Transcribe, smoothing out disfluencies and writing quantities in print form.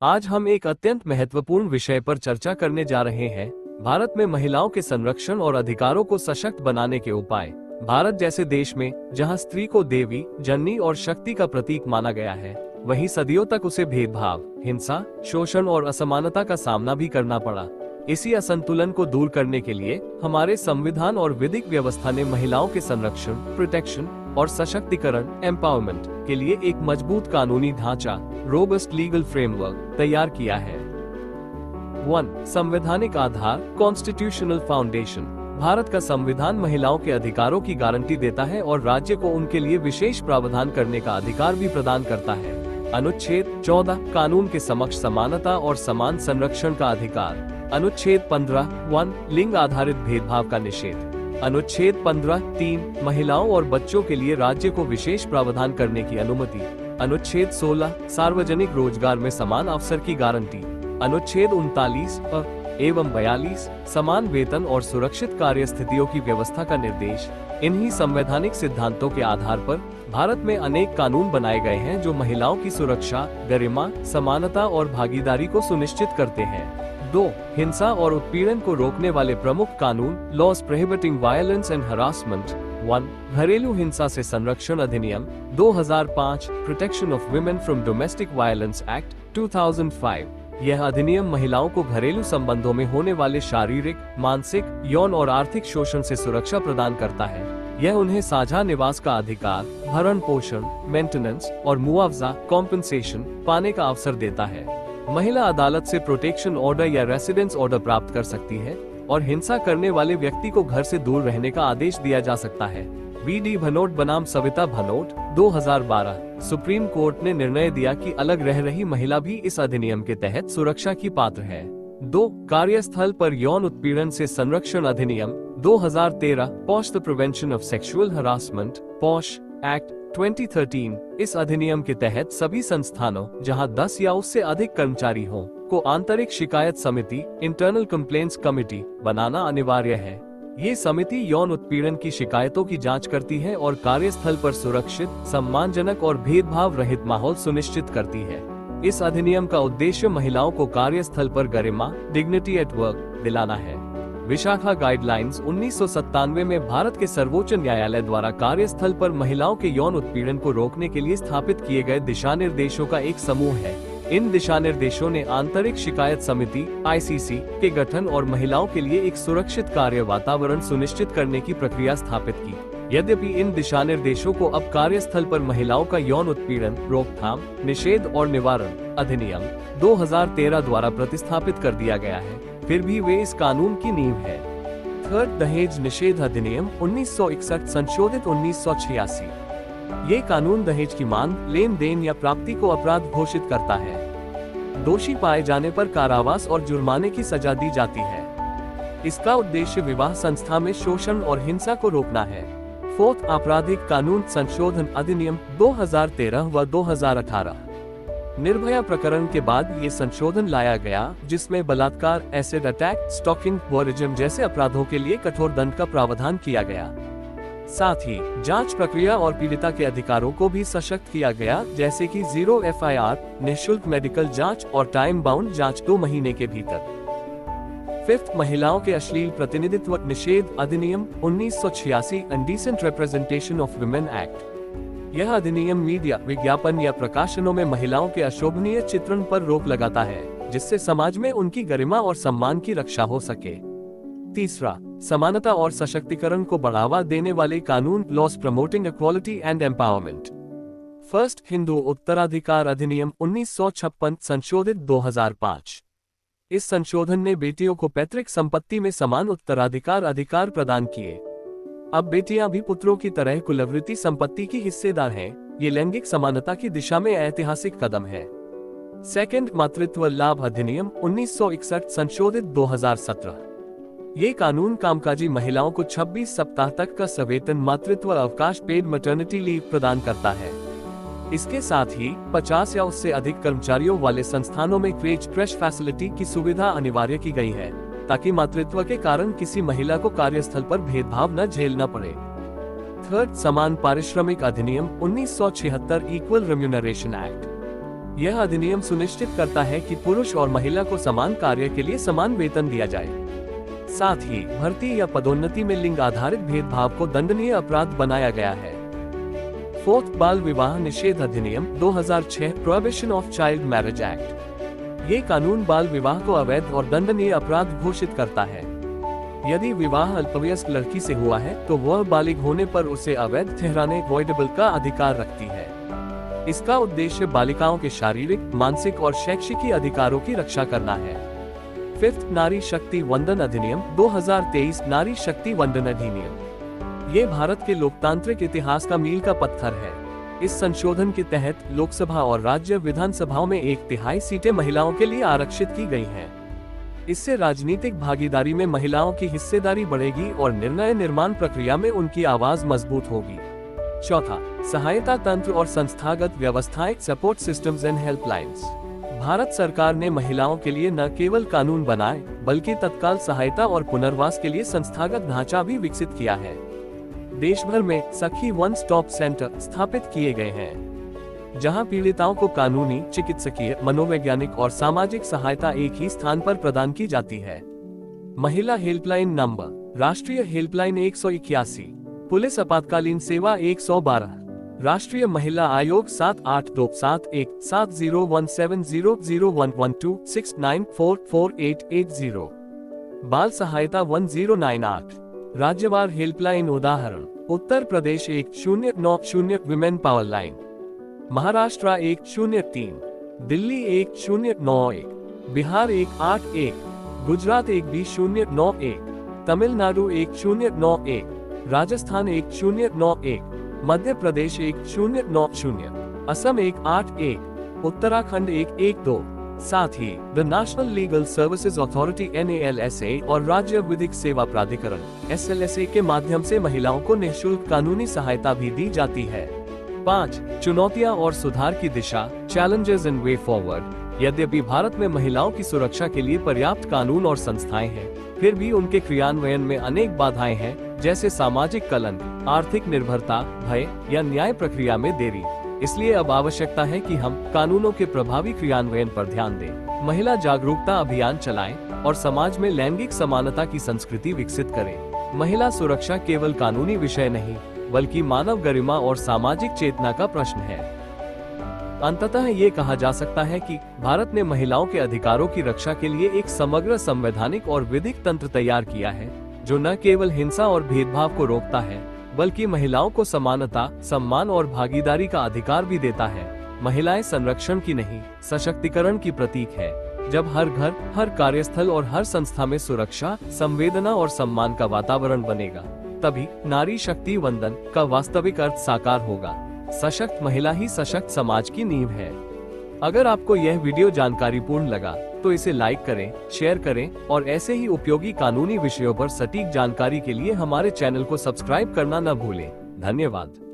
आज हम एक अत्यंत महत्वपूर्ण विषय पर चर्चा करने जा रहे हैं। भारत में महिलाओं के संरक्षण और अधिकारों को सशक्त बनाने के उपाय। भारत जैसे देश में जहां स्त्री को देवी, जननी और शक्ति का प्रतीक माना गया है, वहीं सदियों तक उसे भेदभाव, हिंसा, शोषण और असमानता का सामना भी करना पड़ा। इसी असंतुलन को दूर करने के लिए हमारे संविधान और विधिक व्यवस्था ने महिलाओं के संरक्षण, प्रोटेक्शन और सशक्तिकरण, एम्पावरमेंट के लिए एक मजबूत कानूनी ढांचा, रोबस्ट लीगल फ्रेमवर्क तैयार किया है। 1. संवैधानिक आधार, कॉन्स्टिट्यूशनल फाउंडेशन। भारत का संविधान महिलाओं के अधिकारों की गारंटी देता है और राज्य को उनके लिए विशेष प्रावधान करने का अधिकार भी प्रदान करता है। अनुच्छेद 14, कानून के समक्ष समानता और समान संरक्षण का अधिकार। अनुच्छेद 15(1), लिंग आधारित भेदभाव का निषेध। अनुच्छेद 15(3), महिलाओं और बच्चों के लिए राज्य को विशेष प्रावधान करने की अनुमति। अनुच्छेद 16, सार्वजनिक रोजगार में समान अवसर की गारंटी। अनुच्छेद 39 एवं 42, समान वेतन और सुरक्षित कार्य स्थितियों की व्यवस्था का निर्देश। इन्हीं संवैधानिक सिद्धांतों के आधार पर भारत में अनेक कानून बनाए गए हैं जो महिलाओं की सुरक्षा, गरिमा, समानता और भागीदारी को सुनिश्चित करते हैं। 2. हिंसा और उत्पीड़न को रोकने वाले प्रमुख कानून, laws prohibiting violence and harassment. 1. घरेलू हिंसा से संरक्षण अधिनियम 2005, protection of women from domestic violence act 2005। यह अधिनियम महिलाओं को घरेलू संबंधों में होने वाले शारीरिक, मानसिक, यौन और आर्थिक शोषण से सुरक्षा प्रदान करता है। यह उन्हें साझा निवास का अधिकार, भरण पोषण, मेंटेनेंस और मुआवजा, कॉम्पेंसेशन पाने का अवसर देता है। महिला अदालत से प्रोटेक्शन ऑर्डर या रेसिडेंस ऑर्डर प्राप्त कर सकती है और हिंसा करने वाले व्यक्ति को घर से दूर रहने का आदेश दिया जा सकता है। वी.डी. भनोट बनाम सविता भनोट 2012। सुप्रीम कोर्ट ने निर्णय दिया कि अलग रह रही महिला भी इस अधिनियम के तहत सुरक्षा की पात्र है। 2. कार्यस्थल पर यौन उत्पीड़न से संरक्षण अधिनियम 2013, posh the prevention of sexual harassment, posh act 2013। इस अधिनियम के तहत सभी संस्थानों जहां 10 या उससे अधिक कर्मचारी हों, को आंतरिक शिकायत समिति, इंटरनल कंप्लेंट्स कमेटी बनाना अनिवार्य है। ये समिति यौन उत्पीड़न की शिकायतों की जांच करती है और कार्यस्थल पर सुरक्षित, सम्मानजनक और भेदभाव रहित माहौल सुनिश्चित करती है। इस अधिनियम का उद्देश्य महिलाओं को कार्यस्थल पर गरिमा, डिग्निटी एट वर्क दिलाना है। विशाखा गाइडलाइंस 1997 में भारत के सर्वोच्च न्यायालय द्वारा कार्यस्थल पर महिलाओं के यौन उत्पीड़न को रोकने के लिए स्थापित किए गए दिशा निर्देशों का एक समूह है। इन दिशा निर्देशों ने आंतरिक शिकायत समिति (ICC) के गठन और महिलाओं के लिए एक सुरक्षित कार्य वातावरण सुनिश्चित करने की प्रक्रिया स्थापित की। यद्यपि इन दिशा निर्देशों को अब कार्यस्थल पर महिलाओं का यौन उत्पीड़न रोकथाम, निषेध और निवारण अधिनियम 2013 द्वारा प्रतिस्थापित कर दिया गया है, फिर भी वे इस कानून की नींव है। 3. दहेज निषेध अधिनियम 1961 संशोधित 1986। ये कानून दहेज की मांग, लेन देन या प्राप्ति को अपराध घोषित करता है। दोषी पाए जाने पर कारावास और जुर्माने की सजा दी जाती है। इसका उद्देश्य विवाह संस्था में शोषण और हिंसा को रोकना है। 4. आपराधिक कानून संशोधन अधिनियम 2013 व 2018। निर्भया प्रकरण के बाद ये संशोधन लाया गया, जिसमें बलात्कार, एसिड अटैक, स्टॉकिंग, वॉरिज्म जैसे अपराधों के लिए कठोर दंड का प्रावधान किया गया। साथ ही जांच प्रक्रिया और पीड़िता के अधिकारों को भी सशक्त किया गया, जैसे कि 0 FIR, निःशुल्क मेडिकल जांच और टाइम बाउंड जांच 2 महीने के भीतर। 5. महिलाओं के अश्लील प्रतिनिधित्व निषेध अधिनियम 1986 indecent representation of women act. यह अधिनियम मीडिया, विज्ञापन या प्रकाशनों में महिलाओं के अशोभनीय चित्रण पर रोक लगाता है, जिससे समाज में उनकी गरिमा और सम्मान की रक्षा हो सके। 3. समानता और सशक्तिकरण को बढ़ावा देने वाले कानून, laws promoting equality and empowerment. 1. Hindu उत्तराधिकार अधिनियम 1956 संशोधित 2005। इस संशोधन ने बेटियों को पैतृक संपत्ति में समान उत्तराधिकार अधिकार प्रदान किए। अब बेटियां भी पुत्रों की तरह कुलवृत्ति संपत्ति की हिस्सेदार हैं। ये लैंगिक समानता की दिशा में ऐतिहासिक कदम है। 2. मातृत्व लाभ अधिनियम 1961 संशोधित 2017। ये कानून कामकाजी महिलाओं को 26 सप्ताह तक का सवेतन मातृत्व अवकाश, पेड मैटरनिटी लीव प्रदान करता है। इसके साथ ही 50 या उससे अधिक कर्मचारियों वाले संस्थानों में क्रेच फैसिलिटी की सुविधा अनिवार्य की गई है, ताकि मातृत्व के कारण किसी महिला को कार्यस्थल पर भेदभाव न झेलना पड़े। 3. समान पारिश्रमिक अधिनियम 1976 इक्वल रेम्यूनरेशन एक्ट। यह अधिनियम सुनिश्चित करता है कि पुरुष और महिला को समान कार्य के लिए समान वेतन दिया जाए। साथ ही भर्ती या पदोन्नति में लिंग आधारित भेदभाव को दंडनीय अपराध बनाया गया है। 4th बाल विवाह निषेध अधिनियम 2006 prohibition of child marriage act. ये कानून बाल विवाह को अवैध और दंडनीय अपराध घोषित करता है। यदि विवाह अल्पवयस्क लड़की से हुआ है तो वह बालिग होने पर उसे अवैध ठहराने वॉइडेबल का अधिकार रखती है। इसका उद्देश्य बालिकाओं के शारीरिक, मानसिक और शैक्षिक अधिकारों की रक्षा करना है। 5th नारी शक्ति वंदन अधिनियम 2023 नारी शक्ति वंदन अधिनियम। ये भारत के लोकतांत्रिक इतिहास का मील का पत्थर है। इस संशोधन के तहत लोकसभा और राज्य विधानसभाओं में 1/3 सीटें महिलाओं के लिए आरक्षित की गई हैं। इससे राजनीतिक भागीदारी में महिलाओं की हिस्सेदारी बढ़ेगी और निर्णय निर्माण प्रक्रिया में उनकी आवाज मजबूत होगी। चौथा, सहायता तंत्र और संस्थागत व्यवस्थाएं support systems and helplines. Bharat सरकार ने महिलाओं के लिए न केवल कानून बनाए बल्कि तत्काल सहायता और पुनर्वास के लिए संस्थागत ढांचा भी विकसित किया है। देश भर में सखी वन स्टॉप सेंटर स्थापित किए गए हैं, जहां पीड़िताओं को कानूनी, चिकित्सकीय, मनोवैज्ञानिक और सामाजिक सहायता एक ही स्थान पर प्रदान की जाती है। महिला हेल्पलाइन नंबर: राष्ट्रीय हेल्पलाइन 181, पुलिस आपातकालीन सेवा 112, राष्ट्रीय महिला आयोग 78271700011269448880, बाल सहायता 1098। राज्यवार हेल्पलाइन उदाहरण: Uttar Pradesh 1090 women power line, Maharashtra 103, Delhi 1091, Bihar 181, Gujarat 12091, Tamil Nadu 1091, Rajasthan 1091, Madhya Pradesh 1090, Assam 181, Uttarakhand 112। साथ ही the national legal services authority NALSA और राज्य विधिक सेवा प्राधिकरण SLSA के माध्यम से महिलाओं को निःशुल्क कानूनी सहायता भी दी जाती है। 5. चुनौतियां और सुधार की दिशा, चैलेंजेस एंड वे फॉरवर्ड। यद्यपि भारत में महिलाओं की सुरक्षा के लिए पर्याप्त कानून और संस्थाएं हैं, फिर भी उनके क्रियान्वयन में अनेक बाधाएं हैं, जैसे सामाजिक कलंक, आर्थिक निर्भरता, भय या न्याय प्रक्रिया में देरी। इसलिए अब आवश्यकता है कि हम कानूनों के प्रभावी क्रियान्वयन पर ध्यान दें, महिला जागरूकता अभियान चलाएं और समाज में लैंगिक समानता की संस्कृति विकसित करें। महिला सुरक्षा केवल कानूनी विषय नहीं, बल्कि मानव गरिमा और सामाजिक चेतना का प्रश्न है। अंततः ये कहा जा सकता है कि भारत ने महिलाओं के अधिकारों की रक्षा के लिए एक समग्र संवैधानिक और विधिक तंत्र तैयार किया है, जो न केवल हिंसा और भेदभाव को रोकता है, बल्कि महिलाओं को समानता, सम्मान और भागीदारी का अधिकार भी देता है। महिलाएं संरक्षण की नहीं, सशक्तिकरण की प्रतीक है। जब हर घर, हर कार्यस्थल और हर संस्था में सुरक्षा, संवेदना और सम्मान का वातावरण बनेगा, तभी नारी शक्ति वंदन का वास्तविक अर्थ साकार होगा। सशक्त महिला ही सशक्त समाज की नींव है। अगर आपको यह वीडियो जानकारीपूर्ण लगा तो इसे लाइक करें, शेयर करें और ऐसे ही उपयोगी कानूनी विषयों पर सटीक जानकारी के लिए हमारे चैनल को सब्सक्राइब करना न भूलें। धन्यवाद।